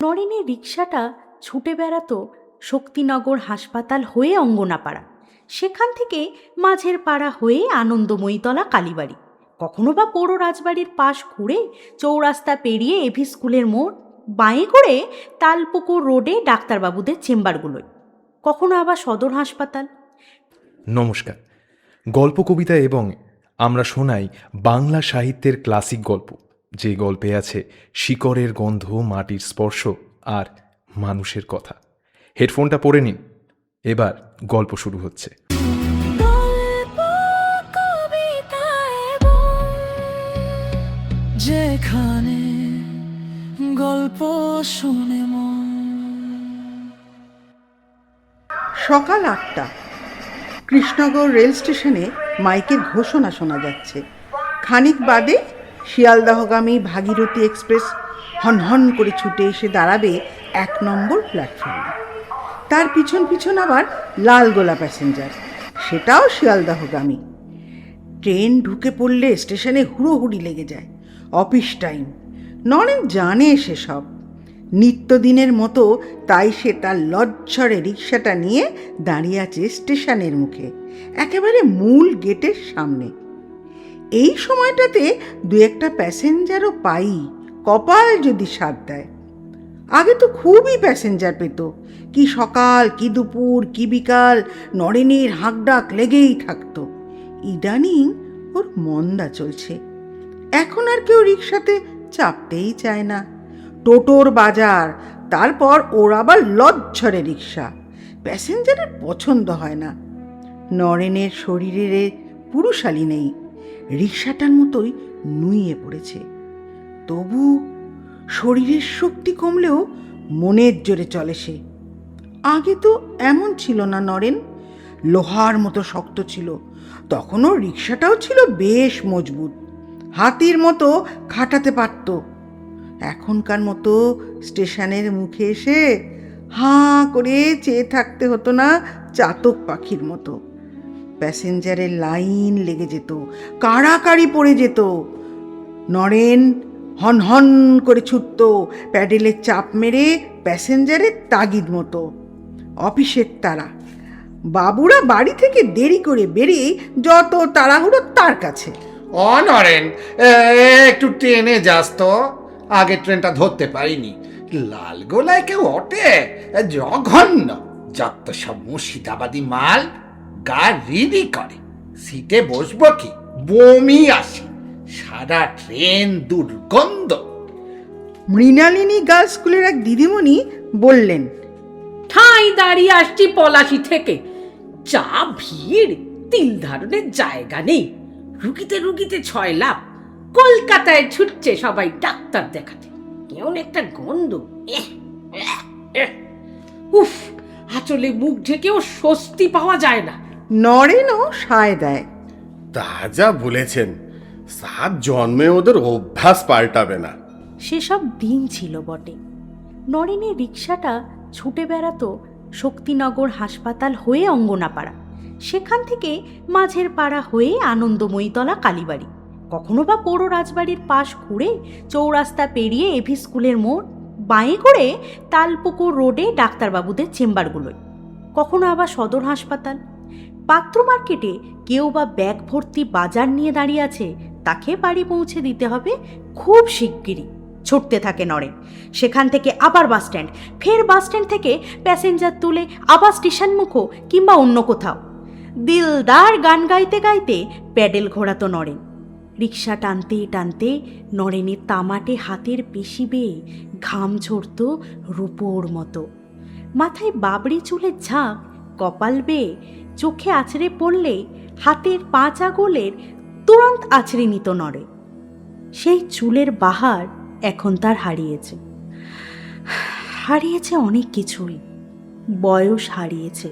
নরেনের রিকশাটা ছুটে বেড়াতো শক্তিনগর হাসপাতাল হয়ে অঙ্গনাপাড়া, সেখান থেকে মাঝের পাড়া হয়ে আনন্দময়ীতলা কালীবাড়ি, কখনো বা পোড়ো রাজবাড়ির পাশ ঘুরে চৌরাস্তা পেরিয়ে এভি স্কুলের মোড়, বাঁয়ে করে তালপুকুর রোডে ডাক্তারবাবুদের চেম্বারগুলোয়, কখনো আবার সদর হাসপাতাল। নমস্কার। গল্প কবিতা এবং আমরা শোনাই বাংলা সাহিত্যের ক্লাসিক গল্প, যে গল্পে আছে শিকড়ের গন্ধ, মাটির স্পর্শ আর মানুষের কথা। হেডফোনটা পরে নিন, এবার গল্প শুরু হচ্ছে। যেখানে গল্প শুনে সকাল 8টা। কৃষ্ণনগর রেল স্টেশনে মাইকের ঘোষণা শোনা যাচ্ছে। খানিক বাদে শিয়ালদাহগামী ভাগীরথী এক্সপ্রেস হনহন করে ছুটে এসে দাঁড়াবে 1 নম্বর প্ল্যাটফর্মে। তার পিছন পিছন আবার লালগোলা প্যাসেঞ্জার, সেটাও শিয়ালদাহগামী। ট্রেন ঢুকে পড়লে স্টেশনে হুড়োহুড়ি লেগে যায়। অফিস টাইম, নরেন জানে সেসব। নিত্যদিনের মতো তাই সে তার লজ্জরে রিকশাটা নিয়ে দাঁড়িয়ে আছে স্টেশনের মুখে, একেবারে মূল গেটের সামনে। এই সময়টাতে 2-1টা প্যাসেঞ্জারও পাই, কপাল যদি সাথ দেয়। আগে তো খুবই প্যাসেঞ্জার পেত, কি সকাল কি দুপুর কি বিকাল নরেনের হাঁকডাক লেগেই থাকতো। ইদানিং ওর মন্দা চলছে, এখন আর কেউ রিকশাতে চাপতেই চায় না। টোটোর বাজার, তারপর ওর আবার লজ্জরে রিকশা, প্যাসেঞ্জারের পছন্দ হয় না। নরেনের শরীরে পুরুষালী নেই, রিকশাটার মতোই নুইয়ে পড়েছে। তবু শরীরের শক্তি কমলেও মনের জোরে চলে সে। আগে তো এমন ছিল না নরেন, লোহার মতো শক্ত ছিল। তখনও রিকশাটাও ছিল বেশ মজবুত, হাতির মতো খাটাতে পারত। এখনকার মতো স্টেশনের মুখে এসে হাঁ করে চেয়ে থাকতে হতো না চাতক পাখির মতো। প্যাসেঞ্জারের লাইন লেগে যেত, কাড়াকাড়ি পড়ে যেত। নরেন হনহন করে ছুটত, প্যাডেলের চাপ মেরে প্যাসেঞ্জারের তাগিদ মতো। অফিসের তারা, বাবুরা বাড়ি থেকে দেরি করে বেরিয়ে যত তাড়াহুড়ো তার কাছে। নরেন, একটু ট্রেনে যাস তো, আগের ট্রেনটা ধরতে পারিনি। লালগোলায় কেউ ওঠে? জঘন্য, যত সব মুর্শিদাবাদী মাল, গা রিদি করে। সিটে বসবো কি, বমি আসে, সারা ট্রেন দুর্গন্ধ। মৃণালিনী গার্লস স্কুলের এক দিদিমণি বললেন, ঠাঁই দাঁড়িয়ে আসছি পলাশি থেকে, যা ভিড়, তিল ধারণের জায়গা নেই। রুগীতে রুগীতে 6 লাখ, কলকাতায় ছুটছে সবাই ডাক্তার দেখাতে। কেমন একটা গন্ধ, উফ, আঁচলে মুখ ঢেকেও স্বস্তি পাওয়া যায় না। নরেনও সায় দেয়। তা যা বলেছেন, সাত জন্মে ওদের অভ্যাস পাল্টাবে না। সেসব দিন ছিল বটে। নরেনের রিকশাটা ছুটে বেড়াতো শক্তিনগর হাসপাতাল হয়ে অঙ্গনাপাড়া, সেখান থেকে মাঝের পাড়া হয়ে আনন্দময়ীতলা কালীবাড়ি, কখনো বা পোড়ো রাজবাড়ির পাশ ঘুরে চৌরাস্তা পেরিয়ে এভি স্কুলের মোড়, বাঁয়ে করে তালপুকুর রোডে ডাক্তারবাবুদের চেম্বারগুলোয়, কখনো আবার সদর হাসপাতাল। পাত্র মার্কেটে কেউ বা ব্যাগ ভর্তি বাজার নিয়ে দাঁড়িয়ে আছে, তাকে বাড়ি পৌঁছে দিতে হবে খুব শিগগিরই। ছুটতে থাকে নরেন, সেখান থেকে আবার বাসস্ট্যান্ড, ফের বাসস্ট্যান্ড থেকে প্যাসেঞ্জার তুলে আবার স্টেশন মুখো কিংবা অন্য কোথাও। দিলদার গান গাইতে গাইতে প্যাডেল ঘোরাতো নরেন। রিকশা টানতে টানতে নরেনের তামাটে হাতের পেশি বেয়ে ঘাম ঝরত রূপোর মতো। মাথায় বাবড়ি চুলের ঝাঁক, কপাল বেয়ে চোখে আছড়ে পড়লে হাতের 5 আঙুলের তুরন্ত আছড়ে নিত নরে। সেই চুলের বাহার এখন তার হারিয়েছে। হারিয়েছে অনেক কিছুই। বয়স হারিয়েছে,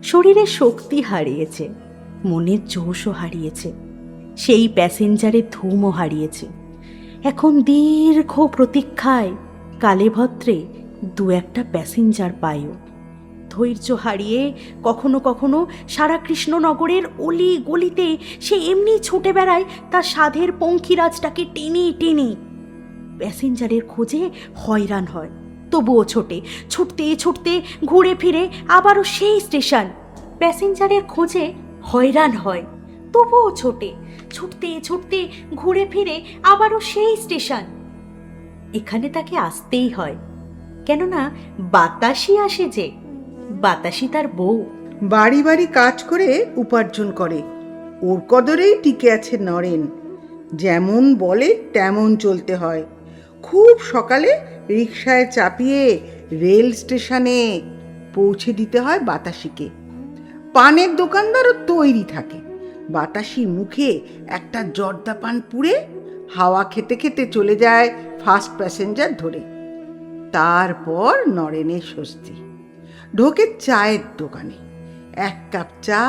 শরীরের শক্তি হারিয়েছে, মনের জোশও হারিয়েছে, সেই প্যাসেঞ্জারের ধুমও হারিয়েছে। এখন দীর্ঘ প্রতীক্ষায় কালে ভদ্রে 2-1টা প্যাসেঞ্জার পায়ও। ধৈর্য হারিয়ে কখনো কখনো সারা কৃষ্ণনগরের অলি গলিতে সে এমনি ছুটে বেড়ায় তার সাধের পঙ্খিরাজটাকে টেনে টেনে। প্যাসেঞ্জারের খোঁজে হয়রান হয়, তবুও ছোটে, ছুটতে ছুটতে ঘুরে ফিরে আবারও সেই স্টেশন। প্যাসেঞ্জারের খোঁজে হয়রান হয়, তবুও ছোটে, ছুটতে ছুটতে ঘুরে ফিরে আবারও সেই স্টেশন। এখানে তাকে আসতেই হয়, কেননা বাতাসি আসে যে, বাতাসি তার বউ। বাড়ি বাড়ি কাজ করে উপার্জন করে, ওর কদরেই টিকে আছে নরেন। যেমন বলে তেমন চলতে হয়। খুব সকালে রিকশায় চাপিয়ে রেল স্টেশনে পৌঁছে দিতে হয় বাতাসিকে। পানের দোকানদারও তৈরি থাকে। বাতাসি মুখে একটা জর্দা পান পুড়ে হাওয়া খেতে খেতে চলে যায় ফার্স্ট প্যাসেঞ্জার ধরে। তারপর নরেনের স্বস্তি। ঢোকে চায়ের দোকানে, 1 কাপ চা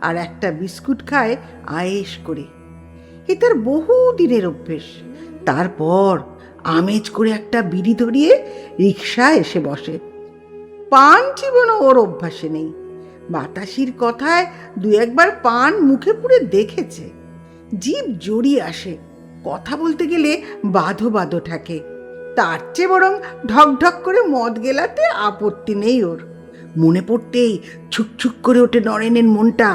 আর একটা বিস্কুট খায় আয়েশ করে। এ তার বহু দিনের অভ্যেস। তারপর আমেজ করে একটা বিড়ি ধরিয়ে রিকশা এসে বসে। পান চিবানো ওর অভ্যাসে নেই। বাতাসির কথায় 2-1 পান মুখে পুড়ে দেখেছে। জিভ জড়িয়ে আসে, কথা বলতে গেলে বাঁধো বাঁধো থাকে। তার চেয়ে বরং ঢকঢক করে মদ গেলাতে আপত্তি নেই ওর। মনে পড়তেই ছুকছুক করে ওঠে নরেনের মনটা।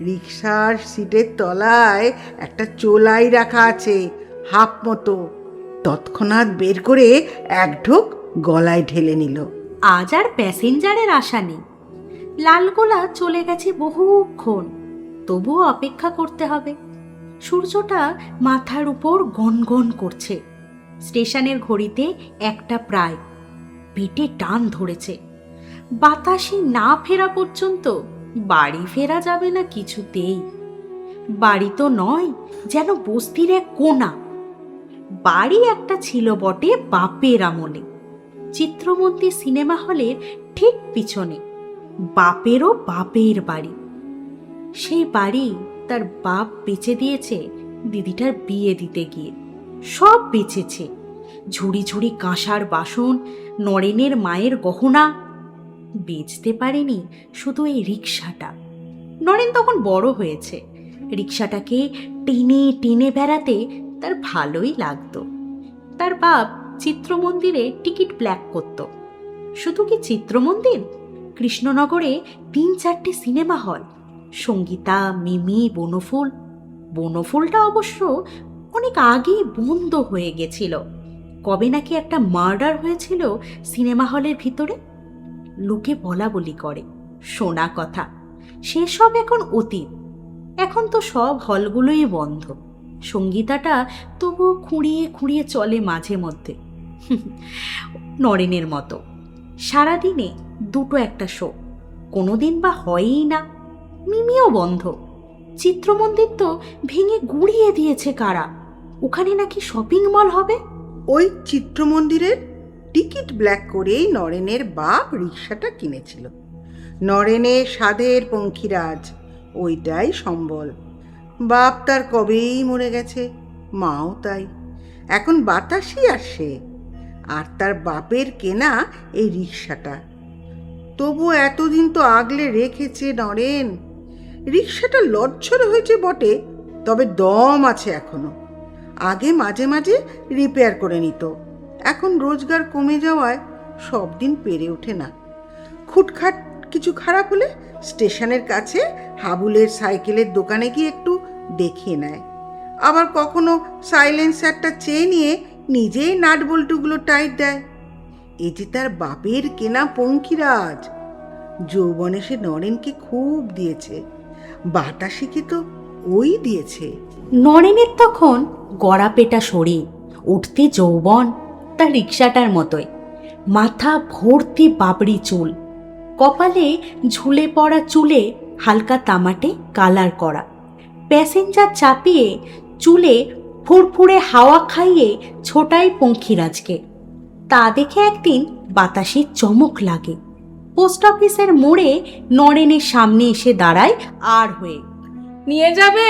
রিকশার সিটের তলায় একটা চোলাই রাখা আছে, হাফ মতো। তৎক্ষণাৎ বের করে 1 ঢোক গলায় ঢেলে নিল। আজ আর প্যাসেঞ্জারের আশা নেই। লালগোলা চলে গেছে বহুক্ষণ, তবুও অপেক্ষা করতে হবে। সূর্যটা মাথার উপর গনগন করছে। স্টেশনের ঘড়িতে 1টা প্রায়। পেটে টান ধরেছে। বাতাসি না ফেরা পর্যন্ত বাড়ি ফেরা যাবে না কিছুতেই। বাড়ি তো নয়, যেন বস্তির এক কোণা। বাড়ি একটা ছিল বটে বাপের আমলে, চিত্রমন্দির সিনেমা হলের ঠিক পিছনে। বাপেরও বাপের বাড়ি। সেই বাড়ি তার বাপ বেচে দিয়েছে দিদিটার বিয়ে দিতে গিয়ে। সব বেচেছে, ঝুড়ি ঝুড়ি কাঁসার বাসন, নরেনের মায়ের গহনা। বেচতে পারেনি শুধু এই রিকশাটা। নরেন তখন বড় হয়েছে। রিকশাটাকে টেনে টেনে বেড়াতে তার ভালোই লাগতো। তার বাপ চিত্রমন্দিরে টিকিট ব্ল্যাক করত। শুধু কি চিত্রমন্দির, কৃষ্ণনগরে 3-4টে সিনেমা হল, সঙ্গীতা, মিমি, বনফুল। বনফুলটা অবশ্য অনেক আগেই বন্ধ হয়ে গেছিল। কবে নাকি একটা মার্ডার হয়েছিল সিনেমা হলের ভিতরে। লোকে বলা বলি করে, শোনা কথা। সেসব এখন অতীত। এখন তো সব হলগুলোই বন্ধ। সঙ্গীতাটা তবুও খুঁড়িয়ে খুঁড়িয়ে চলে মাঝে মধ্যে, নরেনের মতো। সারাদিনে 2-1টা শো, কোনোদিন বা হয়ই না। মিমিও বন্ধ। চিত্রমন্দির তো ভেঙে গুড়িয়ে দিয়েছে কারা। ওখানে নাকি শপিং মল হবে। ওই চিত্রমন্দিরের টিকিট ব্ল্যাক করেই নরেনের বাপ রিকশাটা কিনেছিল। নরেনের সাধের পঙ্খিরাজ, ওইটাই সম্বল। বাপ তার কবেই মরে গেছে, মাও তাই। এখন বাতাসি আসে, আর তার বাপের কেনা এই রিকশাটা। তবু এতদিন তো আগলে রেখেছে নরেন। রিকশাটা লড়ছড় হয়েছে বটে, তবে দম আছে এখনো। আগে মাঝে মাঝে রিপেয়ার করে নিত, এখন রোজগার কমে যাওয়ায় সব দিন পেরে ওঠে না। খুটখাট কিছু খারাপ হলে স্টেশনের কাছে হাবুলের সাইকেলের দোকানে গিয়ে একটু দেখিয়ে নেয়। আবার কখনো সাইলেন্সারটা চেয়ে নিয়ে নিজেই নাট বল্টুগুলো টাইট দেয়। এ যে তার বাপের কেনা পঙ্খিরাজ। যৌবনে সে নরেনকে খুব দিয়েছে, বাতাসিকে তো ওই দিয়েছে। নরেনের তখন গড়াপেটা শরীর, উঠতে যৌবন, তার রিকশাটার মতোই। মাথা ভর্তি বাবড়ি চুল, কপালে ঝুলে পড়া চুলে হালকা তামাটে কালার করা। প্যাসেঞ্জার চাপিয়ে চুলে ফুরফুরে হাওয়া খাইয়ে ছোটাই পঙ্খিরাজকে। তা দেখে একদিন বাতাসের চমক লাগে। পোস্ট অফিসের মোড়ে নরেনের সামনে এসে দাঁড়ায় আর হয়ে। নিয়ে যাবে?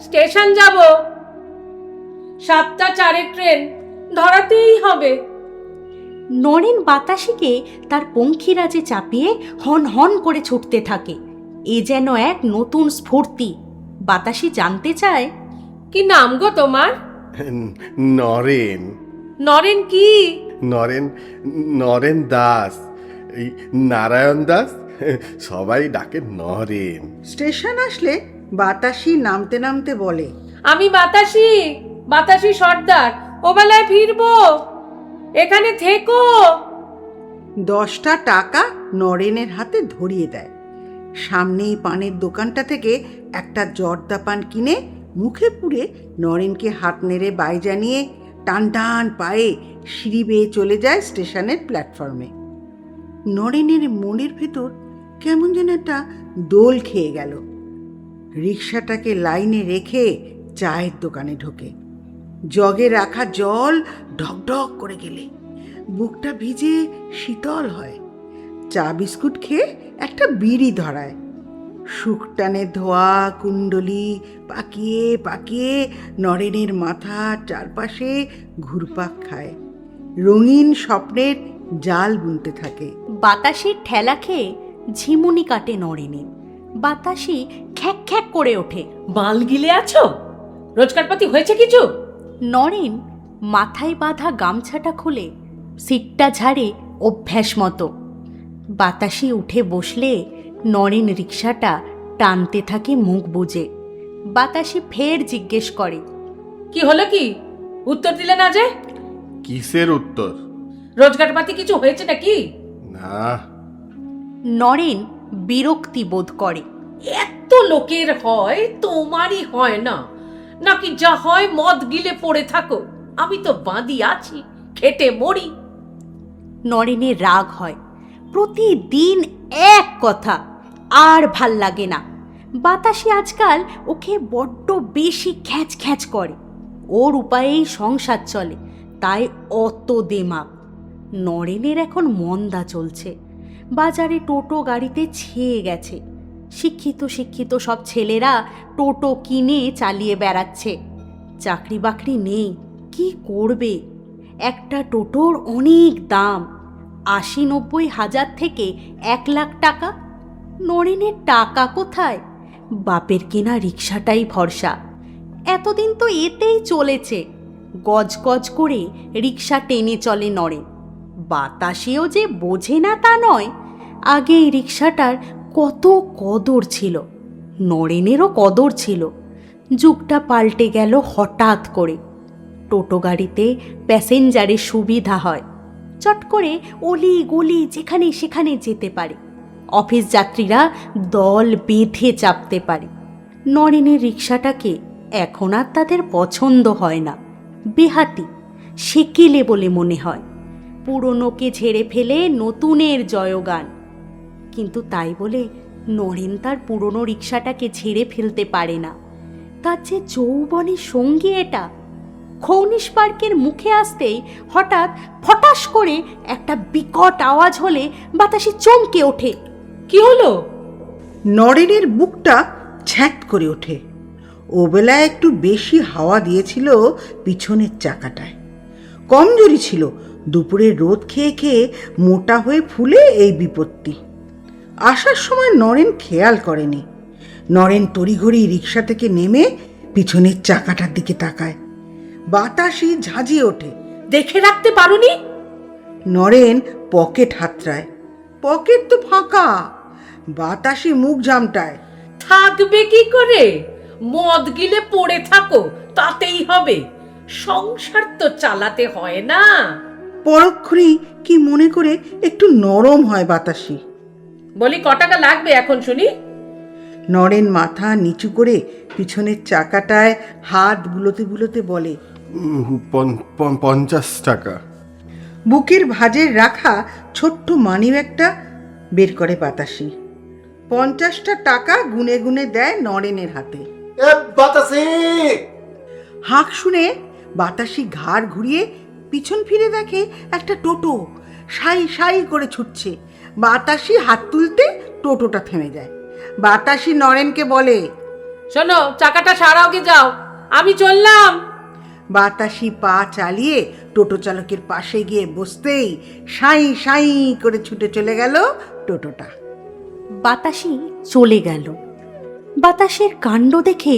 স্টেশন যাব। 7:04 ট্রেন ধরাতেই হবে। নরেন বাতাসিকে তার পঙ্খিরাজে চাপিয়ে হন হন করে ছুটতে থাকে। এ যেন এক নতুন স্ফূর্তি। বাতাসি জানতে চায়, কি নাম গো তোমার? নরেন। নরেন কি? নরেন নরেন দাস, এই নারায়ণ দাস, সবাই ডাকে নরেন। স্টেশন আসলে বাতাসি নামতে নামতে বলে, আমি বাতাসি, বাতাসি সর্দার, ও বেলায় ফিরবো, এখানে থেকো। 10টা টাকা নরেনের হাতে ধরিয়ে দেয়। সামনেই পানের দোকানটা থেকে একটা জর্দা পান কিনে মুখে পুরে নরেনকে হাত নেড়ে বাই জানিয়ে টান টান পায়ে সিঁড়ি বেয়ে চলে যায় স্টেশনের প্ল্যাটফর্মে। নরেনের মনের ভেতর কেমন যেন একটা দোল খেয়ে গেল। রিকশাটাকে লাইনে রেখে চায়ের দোকানে ঢোকে। জগে রাখা জল ঢকঢক করে গেলে বুকটা ভিজে শীতল হয়। চা বিস্কুট খেয়ে একটা বিড়ি ধরায়। শুকটানে ধোয়া কুণ্ডলি পাকিয়ে পাকিয়ে নরেনের মাথার চারপাশে ঘুরপাক খায়। রঙিন স্বপ্নের জাল বুনতে থাকে। বাতাসের ঠেলা খেয়ে ঝিমুনি কাটে নরেনের। বাতাসি খ্যাক খ্যাক করে ওঠে। বাল গিলে আছো? রোজগারপাতি হয়েছে কিছু? নরেন মাথায় বাঁধা গামছাটা খুলে সিটটা ঝাড়ে অভ্যাস মতো। বাতাসি উঠে বসলে নরেন রিকশাটা টানতে থাকে মুখ বুজে। বাতাসি ফের জিজ্ঞেস করে, কি হলো কি? উত্তর দিলে না যে? কিসের উত্তর? রোজগারপাতি কিছু হয়েছে নাকি? না। নরেন বিরক্তি বোধ করে। এত লোকের হয়, তোমারই হয় না নাকি? যা হয় মদ গিলে পড়ে থাকো, আমি তো বাঁধি আছি, খেটে মরি। নরেনের রাগ হয়। প্রতিদিন এক কথা, আর ভাল লাগে না। বাতাসি আজকাল ওকে বড্ড বেশি খ্যাচ খ্যাচ করে। ওর উপায়েই সংসার চলে, তাই অত দেমাগ। নরেনের এখন মন্দা চলছে। বাজারে টোটো গাড়িতে ছেয়ে গেছে। শিক্ষিত শিক্ষিত সব ছেলেরা টোটো কিনে চালিয়ে বেড়াচ্ছে। চাকরি বাকরি নেই, কি করবে? একটা টোটোর অনেক দাম, ৮০-৯০ হাজার থেকে ১ লাখ টাকা। নরেনের টাকা কোথায়? বাপের কেনা রিকশাটাই ভরসা। এতদিন তো এতেই চলেছে। গজ গজ করে রিকশা টেনে চলে নরেন। বাতাসেও যে বোঝে না তা নয়। আগে এই রিকশাটার কত কদর ছিল, নরেনেরও কদর ছিল। যুগটা পাল্টে গেল হঠাৎ করে। টোটো গাড়িতে প্যাসেঞ্জারের সুবিধা হয়, চট করে অলি গলি যেখানে সেখানে যেতে পারে। অফিস যাত্রীরা দল বেঁধে চাপতে পারে। নরেনের রিকশাটাকে এখন আর তাদের পছন্দ হয় না। বেহাতি, সেকেলে বলে মনে হয়। পুরনোকে ঝেড়ে ফেলে নতুনের জয়গান। কিন্তু তাই বলে নরেন তার পুরনো রিকশাটাকে ঝেড়ে ফেলতে পারে না। তার যে যৌবনের সঙ্গী এটা। খৌনিশ পার্কের মুখে আসতেই হঠাৎ ফটাস করে একটা বিকট আওয়াজ হলে বাতাসে চমকে ওঠে। কি হলো? নরেনের বুকটা ছ্যাঁক করে ওঠে। ওবেলায় একটু বেশি হাওয়া দিয়েছিল পিছনের চাকাটায়। কমজোরি ছিল, দুপুরে রোদ খেয়ে খেয়ে মোটা হয়ে ফুলে এই বিপত্তি। আসার সময় নরেন খেয়াল করেনি। নরেন তড়িঘড়ি রিকশা থেকে নেমে পিছনের চাকাটার দিকে তাকায়। বাতাসি ঝাঁঝিয়ে ওঠে। দেখে রাখতে পারোনি? নরেন পকেট হাতড়ায়। পকেট তো ফাঁকা। বাতাসি মুখ জামটায়। থাকবে কি করে? মদ গিলে পড়ে থাকো, তাতেই হবে? সংসার তো চালাতে হয় না। পরক্ষণেই কি মনে করে একটু নরম হয় বাতাসি। বলি, ক টাকা লাগবে এখন শুনি? নরেন মাথা নিচু করে পিছনের চাকাটায় হাত বুলোতে বুলোতে বলে, 50 টাকা। বুকের ভাঁজের রাখা ছোট্ট মানিব্যাগটা বের করে বাতাসি। 50টা টাকা গুনে গুনে দেয় নরেনের হাতে। বাতাসি! হাঁক শুনে বাতাসি ঘাড় ঘুরিয়ে পিছন ফিরে দেখে একটা টোটো সাই সাই করে ছুটছে। বাতাসি হাত তুলতে টোটোটা থেমে যায়। বাতাসি নরেনকে বলে, শোনো, চাকাটা সারাওকে যাও, আমি চললাম। বাতাসি পা চালিয়ে টোটো চালকের পাশে গিয়ে বসতেই সাই সাই করে ছুটে চলে গেল টোটোটা। বাতাসি চলে গেল। বাতাসের কাণ্ড দেখে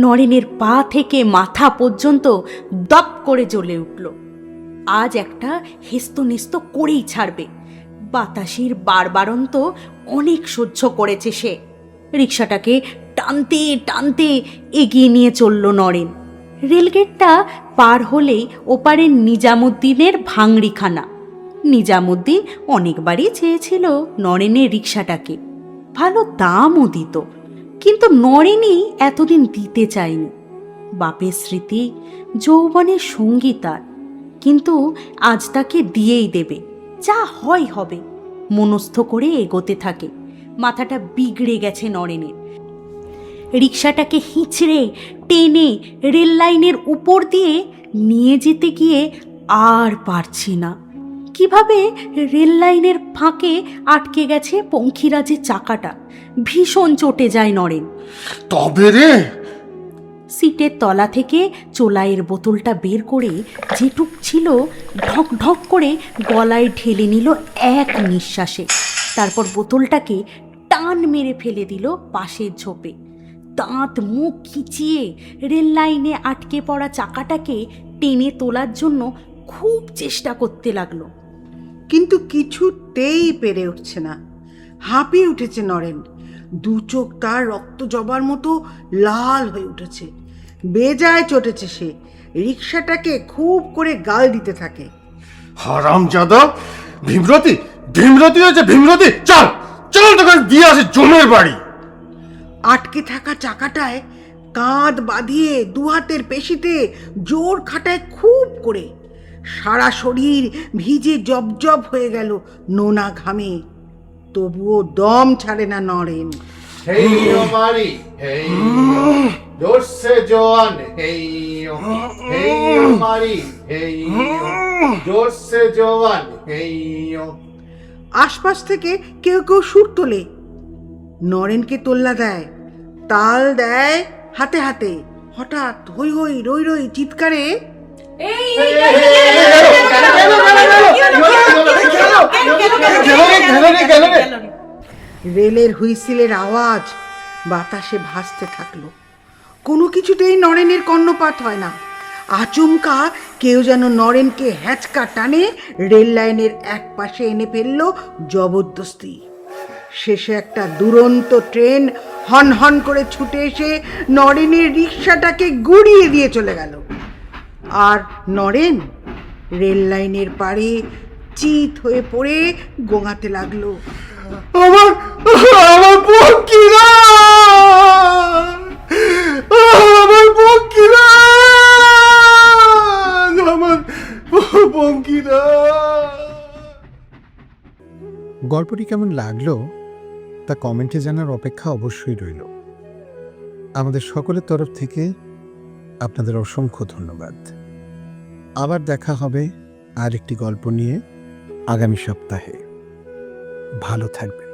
নরেনের পা থেকে মাথা পর্যন্ত দপ করে জ্বলে উঠল। আজ একটা হেস্তনেস্ত করেই ছাড়বে। বাতাসের বারবারন্ত অনেক সহ্য করেছে সে। রিকশাটাকে টানতে টানতে এগিয়ে নিয়ে চলল নরেন। রেলগেটটা পার হলেই ওপারে নিজামুদ্দিনের ভাঙড়িখানা। নিজামুদ্দিন অনেকবারই চেয়েছিল নরেনের রিকশাটাকে, ভালো দামও দিত, কিন্তু নরেনই এতদিন দিতে চায়নি। বাপের স্মৃতি, যৌবনের সঙ্গী তার, কিন্তু আজ তাকে দিয়েই দেবে, যা হয় হবে। মনস্থ করে এগোতে থাকে। মাথাটা বিগড়ে গেছে নরেনের। রিকশাটাকে হিঁচড়ে টেনে রেল লাইনের উপর দিয়ে নিয়ে যেতে গিয়ে আর পারছি না। কিভাবে রেল লাইনের ফাঁকে আটকে গেছে পঙ্খিরাজের চাকাটা। ভীষণ চটে যায় নরেন। তবে রে, সিটের তলা থেকে চোলাইয়ের বোতলটা বের করে যেটুক ছিল ঢক ঢক করে গলায় ঢেলে নিল এক নিঃশ্বাসে। তারপর বোতলটাকে টান মেরে ফেলে দিল পাশের ঝোপে। দাঁত মুখ খিচিয়ে রেল লাইনে আটকে পড়া চাকাটাকে টেনে তোলার জন্য খুব চেষ্টা করতে লাগলো, কিন্তু কিছুতেই পেরে উঠছে না। হাঁপিয়ে উঠেছে নরেন। দু চোখ তার রক্ত জবার মতো লাল হয়ে উঠেছে। বেজায় চটেছে সে। রিকশাটাকে খুব করে গাল দিতে থাকে। হারামজাদা, ভীমরতি ভীমরতি হয়েছে ভীমরতি, চল চল তোকে দিয়ে আসে জমের বাড়ি। আটকে থাকা চাকাটায় কাঁধ বাঁধিয়ে দু হাতের পেশিতে জোর খাটায় খুব করে। সারা শরীর ভিজে জবজব হয়ে গেল নোনা ঘামে। তবুও দম ছাড়ে না নরেন। হেইও মারি, হেইও জোরসে জোয়ান, হেইও হেইও মারি, হেইও জোরসে জোয়ান, হেইও। আশপাশ থেকে কেউ কেউ সুর তোলে। নরেনকে তোল্লা দেয়, তাল দেয় হাতে হাতে। হঠাৎ হই হই রই রই চিৎকারে রেলের হুইসেলের আওয়াজ বাতাসে ভাসতে থাকলো। কোনো কিছুতেই নরেনের কর্ণপাত হয় না। আচমকা কেউ যেন নরেনকে হ্যাচকা টানে রেল লাইনের এক পাশে এনে ফেললো জবরদস্তি। শেষে একটা দুরন্ত ট্রেন হন হন করে ছুটে এসে নরেনের রিকশাটাকে গুড়িয়ে দিয়ে চলে গেল। আর নরেন রেল লাইনের পাড়ে চিত হয়ে পড়ে গোঙাতে লাগলো। আমার আমার পঙ্কিরা, আমার পঙ্কিরা, আমার পঙ্কিরা। গল্পটি কেমন লাগলো তা কমেন্টে জানার অপেক্ষা অবশ্যই রইল। আমাদের সকলের তরফ থেকে আপনাদের অসংখ্য ধন্যবাদ। আবার দেখা হবে আরেকটি গল্প নিয়ে আগামী সপ্তাহে। ভালো থাকবেন।